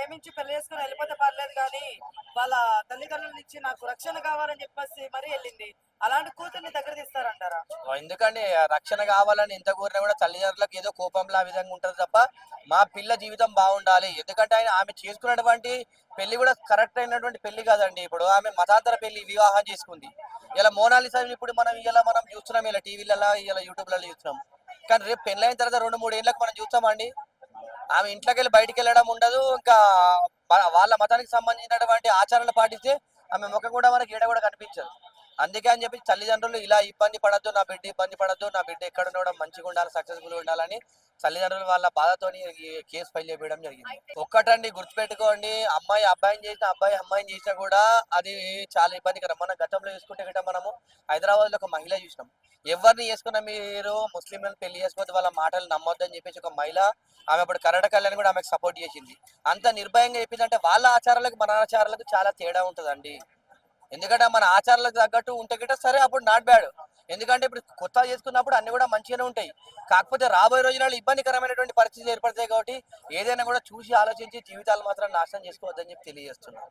ప్రేమించి పెళ్లి చేసుకుని వెళ్ళిపోతే పర్లేదు కానీ వాళ్ళ తల్లిదండ్రుల నుంచి నాకు రక్షణ కావాలని చెప్పేసి మరీ వెళ్ళింది. అలాంటి కూతుర్ని దగ్గర తీస్తారంటారా? ఎందుకండి ఆ రక్షణ కావాలని ఎంత కోరినా కూడా తల్లిదండ్రులకు ఏదో కోపంలో ఆ విధంగా ఉంటది తప్ప మా పిల్ల జీవితం బాగుండాలి. ఎందుకంటే ఆమె చేసుకున్నటువంటి పెళ్లి కూడా కరెక్ట్ అయినటువంటి పెళ్లి కాదండి. ఇప్పుడు ఆమె మతాంతర పెళ్లి వివాహం చేసుకుంది. ఇలా మోనాలిసా ఇప్పుడు మనం చూస్తున్నాం, ఇలా టీవీలలో ఇలా యూట్యూబ్లలో చూస్తున్నాం. కానీ రేపు పెళ్ళైన తర్వాత 2, 3 ఏళ్ళకి మనం చూస్తామండి, ఆమె ఇంట్లోకి వెళ్ళి బయటికి వెళ్ళడం ఉండదు. ఇంకా వాళ్ళ మతానికి సంబంధించినటువంటి ఆచారాలు పాటిస్తే ఆమె ముఖం కూడా మనకి ఈడ కూడా కనిపించదు. అందుకే అని చెప్పి తల్లిదండ్రులు ఇలా ఇబ్బంది పడద్దు, నా బిడ్డ ఇబ్బంది పడద్దు, నా బిడ్డ ఎక్కడ ఉండడం మంచిగా ఉండాలి, సక్సెస్ఫుల్ ఉండాలని తల్లిదండ్రులు వాళ్ళ బాధతోని ఈ కేసు ఫైల్ చేయడం జరిగింది. ఒక్కటండి గుర్తుపెట్టుకోండి, అమ్మాయి అబ్బాయిని చేసిన, అబ్బాయి అమ్మాయిని చేసినా కూడా అది చాలా ఇబ్బందికరం. మన గతంలో చూసుకుంటే గిట్ట మనము హైదరాబాద్ లో ఒక మహిళ చూసినాం. ఎవరిని చేసుకున్నా మీరు ముస్లింలను పెళ్లి చేసుకోవద్దు, వాళ్ళ మాటలు నమ్మొద్దు అని చెప్పేసి ఒక మహిళ, ఆమె అప్పుడు కర్ణాటక కళ్యాణ్ కూడా ఆమెకు సపోర్ట్ చేసింది. అంత నిర్భయంగా చెప్పిందంటే వాళ్ళ ఆచారాలకు మన ఆచారాలకు చాలా తేడా ఉంటుందండి. ఎందుకంటే మన ఆచారాలకు తగ్గట్టు ఉంటే గిట్ట సరే, అప్పుడు నాట్ బ్యాడ్. ఎందుకంటే ఇప్పుడు కొత్తగా చేసుకున్నప్పుడు అన్ని కూడా మంచిగానే ఉంటాయి. కాకపోతే రాబోయే రోజులలో ఇబ్బందికరమైనటువంటి పరిస్థితులు ఏర్పడతాయి కాబట్టి ఏదైనా కూడా చూసి ఆలోచించి జీవితాలు మాత్రం నాశనం చేసుకోవద్దని చెప్పి తెలియజేస్తున్నాను.